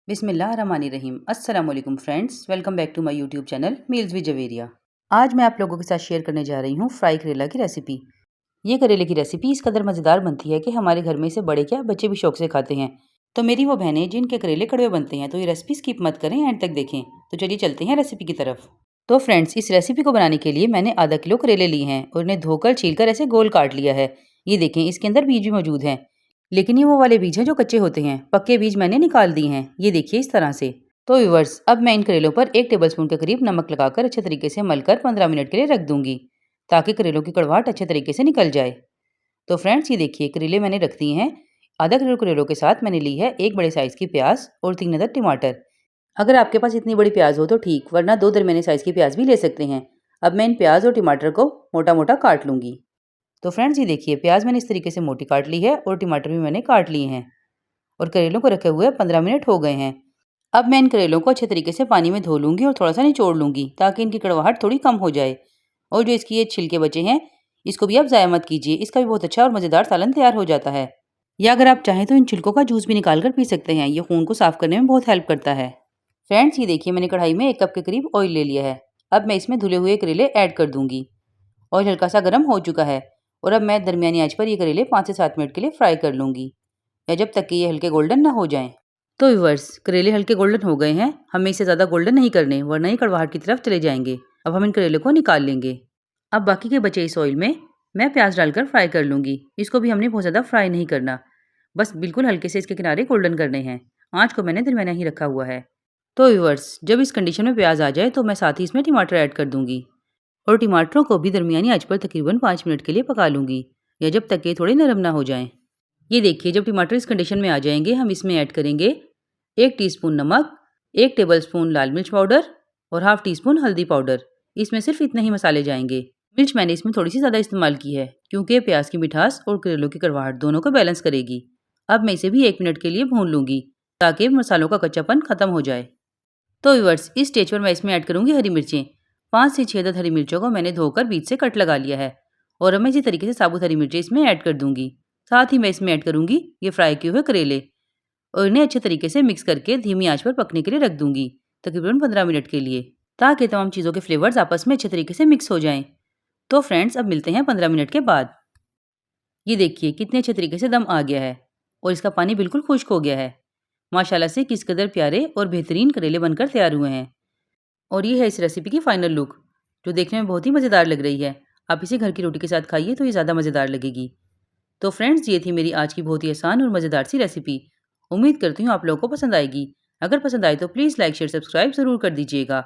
बिस्मिल्लाहिर्रहमानिर्रहीम। अस्सलाम वालेकुम friends, welcome back to my YouTube channel meals with Javeria. आज मैं आप लोगों के साथ शेयर करने जा रही हूँ फ्राई करेला की रेसिपी। ये करेले की रेसिपी इस कदर मज़ेदार बनती है कि हमारे घर में से बड़े क्या बच्चे भी शौक से खाते हैं। तो मेरी वो बहनें जिनके करेले कड़वे बनते हैं, तो ये रेसिपी स्किप मत करें, एंड तक देखें। तो चलिए चलते हैं रेसिपी की तरफ। तो फ्रेंड्स, इस रेसिपी को बनाने के लिए मैंने आधा किलो करेले लिए हैं और इन्हें धोकर छीलकर ऐसे गोल काट लिया है। ये देखें, इसके अंदर बीज भी मौजूद हैं, लेकिन ये वो वाले बीज हैं जो कच्चे होते हैं। पक्के बीज मैंने निकाल दिए हैं, ये देखिए इस तरह से। तो व्यूअर्स, अब मैं इन करेलों पर 1 टेबलस्पून के करीब नमक लगाकर अच्छे तरीके से मलकर 15 मिनट के लिए रख दूंगी, ताकि करेलों की कड़वाहट अच्छे तरीके से निकल जाए। तो फ्रेंड्स, ये देखिए करेले मैंने रख दिए हैं। आधा किलो करेलों के साथ मैंने ली है 1 बड़े साइज़ की प्याज और 3 अदद टमाटर। अगर आपके पास इतनी बड़ी प्याज हो तो ठीक, वरना 2 दरमियाने साइज़ की प्याज भी ले सकते हैं। अब मैं इन प्याज और टमाटर को मोटा मोटा काट लूँगी। तो फ्रेंड्स, ये देखिए प्याज मैंने इस तरीके से मोटी काट ली है और टमाटर भी मैंने काट लिए हैं और करेलों को रखे हुए 15 मिनट हो गए हैं। अब मैं इन करेलों को अच्छे तरीके से पानी में धो लूँगी और थोड़ा सा निचोड़ लूँगी, ताकि इनकी कड़वाहट थोड़ी कम हो जाए। और जो इसकी ये छिलके बचे हैं, इसको भी आप ज़ाया मत कीजिए, इसका भी बहुत अच्छा और मज़ेदार सालन तैयार हो जाता है। या अगर आप चाहें तो इन छिलकों का जूस भी निकाल कर पी सकते हैं, ये खून को साफ़ करने में बहुत हेल्प करता है। फ्रेंड्स, ये देखिए मैंने कढ़ाई में 1 कप के करीब ऑयल ले लिया है। अब मैं इसमें धुले हुए करेले ऐड कर दूँगी। ऑयल हल्का सा गर्म हो चुका है और अब मैं दरमियानी आंच पर ये करेले 5 से 7 मिनट के लिए फ्राई कर लूँगी, या जब तक कि ये हल्के गोल्डन ना हो जाएं। तो व्यूअर्स, करेले हल्के गोल्डन हो गए हैं। हमें इसे ज़्यादा गोल्डन नहीं करने, वरना ये कड़वाहट की तरफ चले जाएंगे। अब हम इन करेले को निकाल लेंगे। अब बाकी के बचे इस ऑयल में मैं प्याज डालकर फ्राई कर लूँगी। इसको भी हमने बहुत ज़्यादा फ्राई नहीं करना, बस बिल्कुल हल्के से इसके किनारे गोल्डन करने हैं। आँच को मैंने दरमियाना ही रखा हुआ है। तो व्यूअर्स, जब इस कंडीशन में प्याज आ जाए तो मैं साथ ही इसमें टमाटर ऐड कर दूँगी और टमाटरों को भी दरमियानी आंच पर तकरीबन 5 मिनट के लिए पका लूँगी, या जब तक ये थोड़े नरम ना हो जाएं। ये देखिए जब टमाटर इस कंडीशन में आ जाएंगे, हम इसमें ऐड करेंगे 1 टीस्पून नमक, 1 टेबलस्पून लाल मिर्च पाउडर और हाफ टी स्पून हल्दी पाउडर। इसमें सिर्फ इतने ही मसाले जाएंगे। मिर्च मैंने इसमें थोड़ी सी ज़्यादा इस्तेमाल की है, क्योंकि प्याज की मिठास और करेलों की कड़वाहट दोनों को बैलेंस करेगी। अब मैं इसे भी 1 मिनट के लिए भून लूँगी, ताकि मसालों का कच्चापन खत्म हो जाए। तो व्यूअर्स, इस स्टेज पर मैं इसमें ऐड करूँगी हरी मिर्चें। 5 से 6 अदद हरी मिर्चों को मैंने धोकर बीच से कट लगा लिया है और अब मैं इसी तरीके से साबुत हरी मिर्चें इसमें ऐड कर दूँगी। साथ ही मैं इसमें ऐड करूँगी ये फ्राई किए हुए करेले और इन्हें अच्छे तरीके से मिक्स करके धीमी आंच पर पकने के लिए रख दूँगी, तकरीबन 15 मिनट के लिए, ताकि तमाम चीज़ों के फ्लेवर्स आपस में अच्छे तरीके से मिक्स हो जाएँ। तो फ्रेंड्स, अब मिलते हैं 15 मिनट के बाद। ये देखिए कितने अच्छे तरीके से दम आ गया है और इसका पानी बिल्कुल खुश्क हो गया है। माशाल्लाह से किस कदर प्यारे और बेहतरीन करेले बनकर तैयार हुए हैं। और ये है इस रेसिपी की फाइनल लुक, जो देखने में बहुत ही मज़ेदार लग रही है। आप इसे घर की रोटी के साथ खाइए तो ये ज़्यादा मज़ेदार लगेगी। तो फ्रेंड्स, ये थी मेरी आज की बहुत ही आसान और मज़ेदार सी रेसिपी। उम्मीद करती हूँ आप लोगों को पसंद आएगी। अगर पसंद आए तो प्लीज़ लाइक शेयर सब्सक्राइब ज़रूर कर दीजिएगा।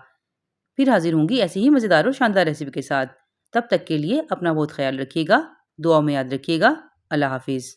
फिर हाजिर होंगी ऐसी ही मज़ेदार और शानदार रेसिपी के साथ। तब तक के लिए अपना बहुत ख्याल रखिएगा, दुआ में याद रखिएगा। अल्लाह हाफिज़।